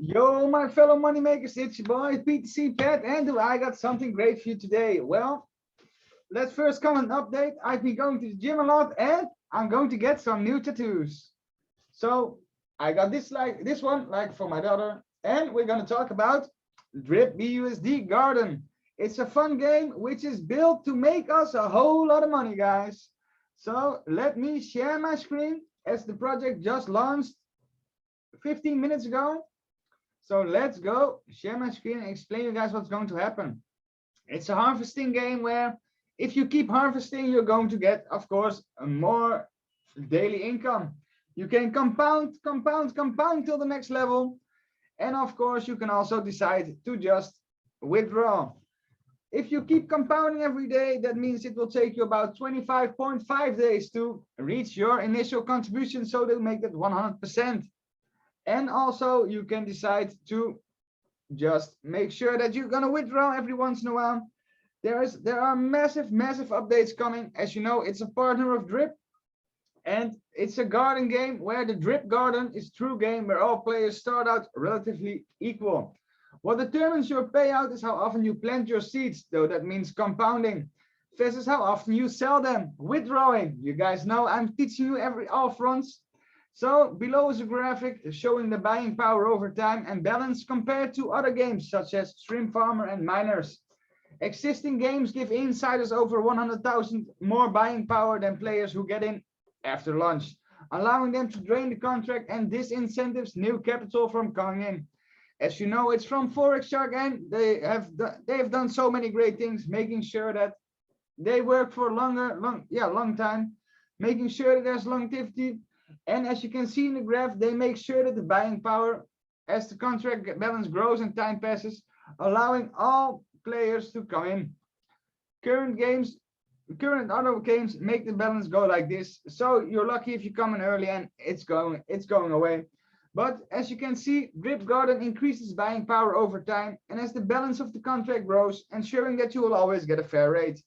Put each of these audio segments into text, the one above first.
Yo, my fellow moneymakers, it's your boy PTC Pat, and I got something great for you today. Well, let's first come an update. I've been going to the gym a lot, and I'm going to get some new tattoos. So I got this one like for my daughter, and we're gonna talk about Drip BUSD Garden. It's a fun game which is built to make us a whole lot of money, guys. So let me share my screen as the project just launched 15 minutes ago. So let's go share my screen and explain you guys what's going to happen. It's a harvesting game where if you keep harvesting, you're going to get, of course, a more daily income. You can compound till the next level. And of course, you can also decide to just withdraw. If you keep compounding every day, that means it will take you about 25.5 days to reach your initial contribution. So they'll make that 100%. And also you can decide to just make sure that you're going to withdraw every once in a while. There are massive updates coming. As you know, it's a partner of Drip, and it's a garden game where the Drip Garden is true game where all players start out relatively equal. What determines your payout is how often you plant your seeds, though that means compounding, versus how often you sell them, withdrawing. You guys know I'm teaching you all fronts. So below is a graphic showing the buying power over time and balance compared to other games such as Shrimp Farmer and Miners. Existing games give insiders over 100,000 more buying power than players who get in after launch, allowing them to drain the contract and disincentives new capital from coming in. As you know, it's from Forex Shark, and they have done so many great things, making sure that they work for long time, making sure that there's longevity. And as you can see in the graph, they make sure that the buying power as the contract balance grows and time passes, allowing all players to come in. Current other games make the balance go like this. So you're lucky if you come in early and it's going away. But as you can see, Drip Garden increases buying power over time, and as the balance of the contract grows, ensuring that you will always get a fair rate.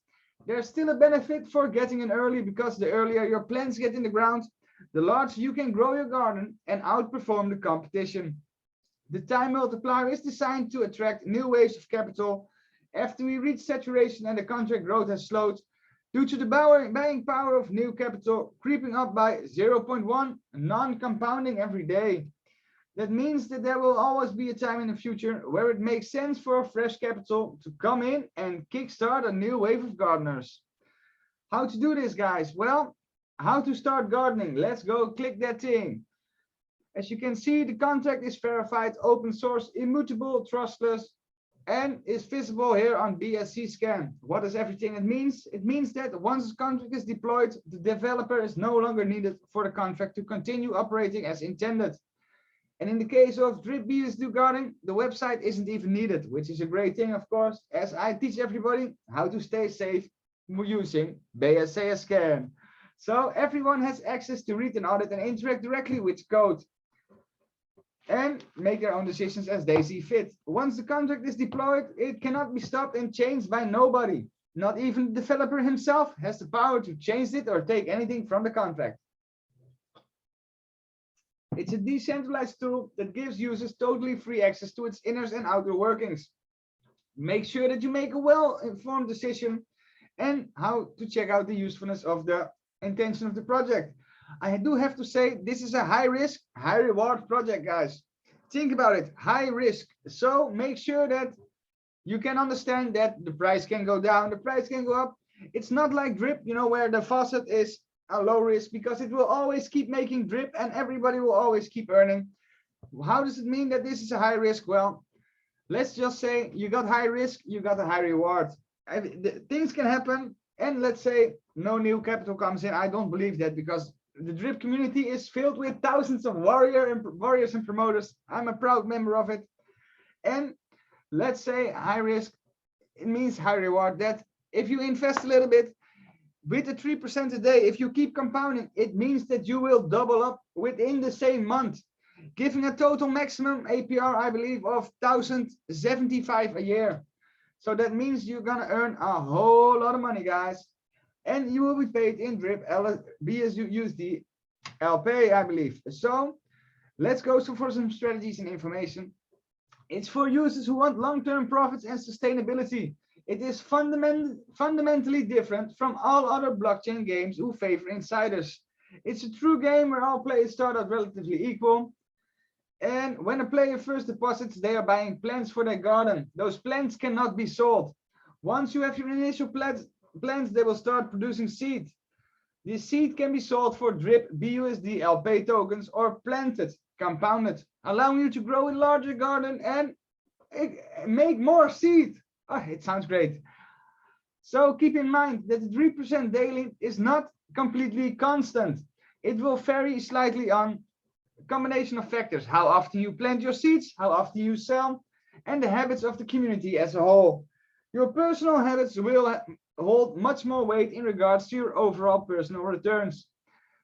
There's still a benefit for getting in early, because the earlier your plants get in the ground, the larger you can grow your garden and outperform the competition. The time multiplier is designed to attract new waves of capital after we reach saturation and the contract growth has slowed due to the buying power of new capital creeping up by 0.1, non-compounding every day. That means that there will always be a time in the future where it makes sense for fresh capital to come in and kickstart a new wave of gardeners. How to do this, guys? Well, how to start gardening? Let's go click that thing. As you can see, the contract is verified, open source, immutable, trustless, and is visible here on BSC scan. What does everything it means? It means that once the contract is deployed, the developer is no longer needed for the contract to continue operating as intended. And in the case of Drip BUSD Garden, the website isn't even needed, which is a great thing, of course, as I teach everybody how to stay safe using BSC scan. So everyone has access to read and audit and interact directly with code and make their own decisions as they see fit. Once the contract is deployed, it cannot be stopped and changed by nobody. Not even the developer himself has the power to change it or take anything from the contract. It's a decentralized tool that gives users totally free access to its inner and outer workings. Make sure that you make a well-informed decision and how to check out the usefulness of the intention of the project. I do have to say, this is a high risk, high reward project, guys. Think about it, high risk. So make sure that you can understand that the price can go down, the price can go up. It's not like Drip, you know, where the faucet is a low risk, because it will always keep making drip and everybody will always keep earning. How does it mean that this is a high risk? Well, let's just say you got high risk, you got a high reward. Things can happen, and let's say no new capital comes in. I don't believe that, because the Drip community is filled with thousands of warriors and promoters. I'm a proud member of it. And let's say high risk, it means high reward. That if you invest a little bit with the 3% a day, if you keep compounding, it means that you will double up within the same month, giving a total maximum APR, I believe, of 1,075 a year. So that means you're gonna earn a whole lot of money, guys, and you will be paid in Drip BUSD LP, I believe. So let's go for some strategies and information. It's for users who want long-term profits and sustainability. It is fundamentally different from all other blockchain games who favor insiders. It's a true game where all players start out relatively equal. And when a player first deposits, they are buying plants for their garden. Those plants cannot be sold. Once you have your initial plants, they will start producing seed. This seed can be sold for drip BUSD LP tokens or planted, compounded, allowing you to grow a larger garden and make more seed. Oh, it sounds great. So keep in mind that the 3% daily is not completely constant. It will vary slightly on a combination of factors: how often you plant your seeds, how often you sell, and the habits of the community as a whole. Your personal habits will hold much more weight in regards to your overall personal returns.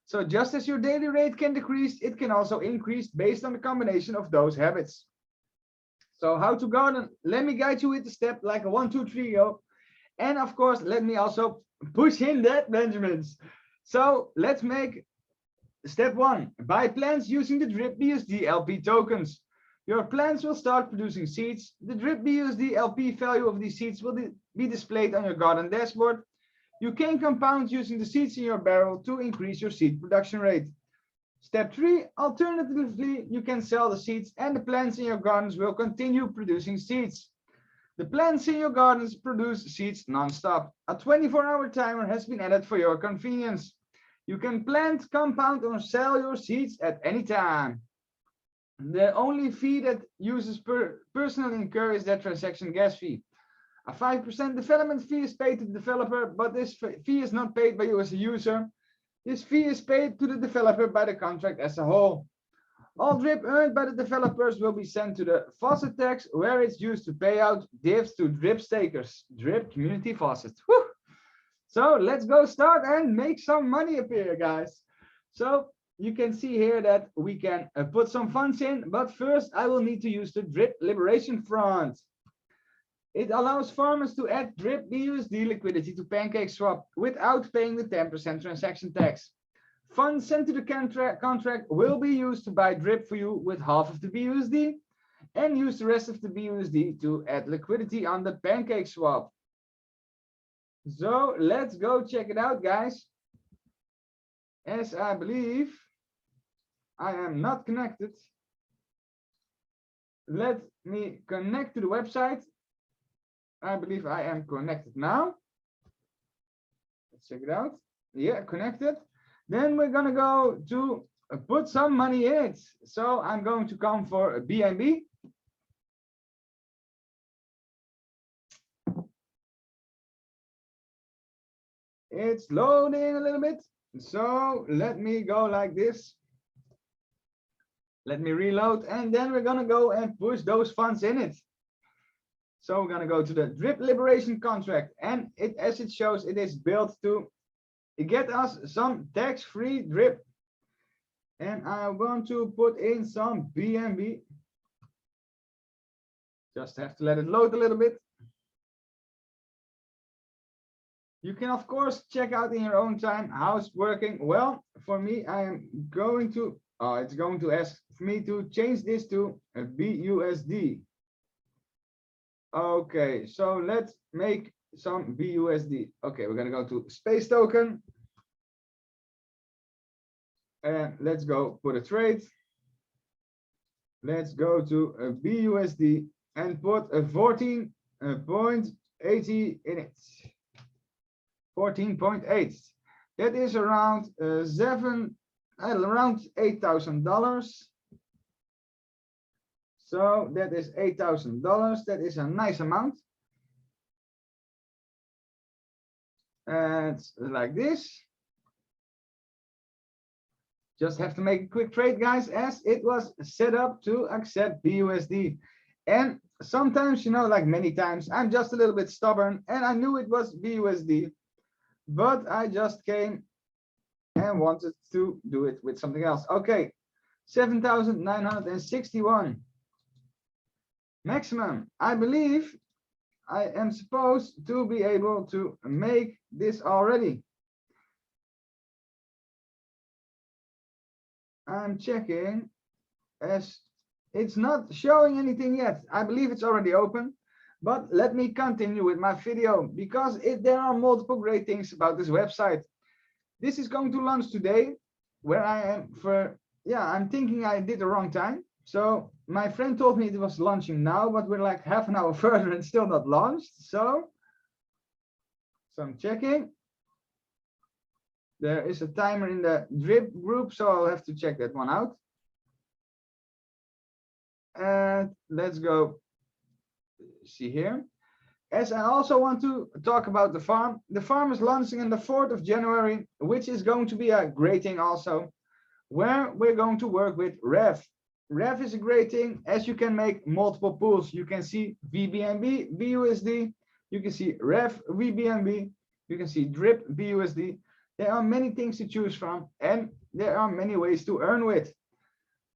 So just as your daily rate can decrease, it can also increase based on the combination of those habits. So how to garden? Let me guide you with the step like a 1, 2, 3 go. And of course, let me also push in that, Benjamins. So let's make step 1. Buy plants using the drip BUSD LP tokens. Your plants will start producing seeds. The drip BUSD LP value of these seeds will be displayed on your garden dashboard. You can compound using the seeds in your barrel to increase your seed production rate. Step 3, alternatively, you can sell the seeds and the plants in your gardens will continue producing seeds. The plants in your gardens produce seeds non-stop. A 24-hour timer has been added for your convenience. You can plant, compound, or sell your seeds at any time. The only fee that users personally incur is that transaction gas fee. A 5% development fee is paid to the developer, but this fee is not paid by you as a user. This fee is paid to the developer by the contract as a whole. All drip earned by the developers will be sent to the faucet tax, where it's used to pay out divs to drip stakers. Drip community faucet. Whew. So let's go start and make some money appear, guys. So you can see here that we can put some funds in, but first I will need to use the drip liberation front. It allows farmers to add drip BUSD liquidity to PancakeSwap without paying the 10% transaction tax. Funds sent to the contract will be used to buy drip for you with half of the BUSD and use the rest of the BUSD to add liquidity on the PancakeSwap. So let's go check it out, guys. As I believe I am not connected, let me connect to the website. I believe I am connected now. Let's check it out. Yeah, connected. Then we're gonna go to put some money in it. So I'm going to come for a BNB. It's loading a little bit. So let me go like this. Let me reload, and then we're gonna go and push those funds in it. So we're gonna go to the drip liberation contract, and it, as it shows, it is built to get us some tax-free drip. And I want to put in some BNB. Just have to let it load a little bit. You can of course check out in your own time how it's working. Well, for me, I am going to, it's going to ask me to change this to a BUSD. Okay, so let's make some BUSD. Okay, we're gonna go to space token. And let's go put a trade. Let's go to a BUSD and put a 14.80 in it. 14.8. That is around around $8,000. So that is $8,000. That is a nice amount. And like this. Just have to make a quick trade, guys, as it was set up to accept BUSD. And sometimes, you know, like many times, I'm just a little bit stubborn and I knew it was BUSD, but I just came and wanted to do it with something else. Okay, 7,961. Maximum. I believe I am supposed to be able to make this already. I'm checking as It's not showing anything yet. I believe it's already open, but let me continue with my video because there are multiple great things about this website. This is going to launch today, where I am for, yeah, I'm thinking I did the wrong time. So my friend told me it was launching now, but we're like half an hour further and still not launched. So I'm checking. There is a timer in the drip group, so I'll have to check that one out. And let's go see here. As I also want to talk about the farm. The farm is launching on the 4th of January, which is going to be a great thing also, where we're going to work with Rev. Rev is a great thing as you can make multiple pools. You can see VBNB, BUSD, you can see Rev, VBNB, you can see Drip, BUSD. There are many things to choose from and there are many ways to earn with.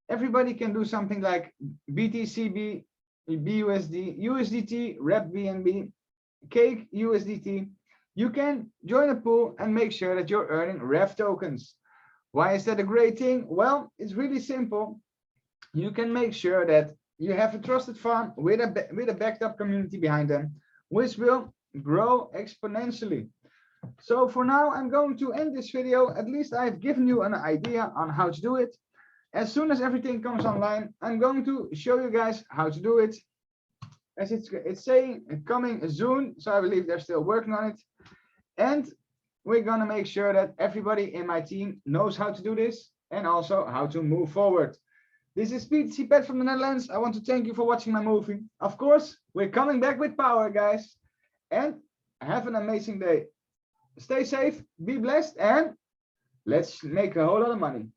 Everybody can do something like BTCB, BUSD, USDT, Rep BNB, Cake, USDT. You can join a pool and make sure that you're earning Rev tokens. Why is that a great thing? Well, it's really simple. You can make sure that you have a trusted farm with a backed up community behind them, which will grow exponentially. So for now, I'm going to end this video. At least I've given you an idea on how to do it. As soon as everything comes online, I'm going to show you guys how to do it. As it's saying coming soon, so I believe they're still working on it. And we're going to make sure that everybody in my team knows how to do this and also how to move forward. This is BTC Pet from the Netherlands. I want to thank you for watching my movie. Of course, we're coming back with power, guys. And have an amazing day. Stay safe, be blessed, and let's make a whole lot of money.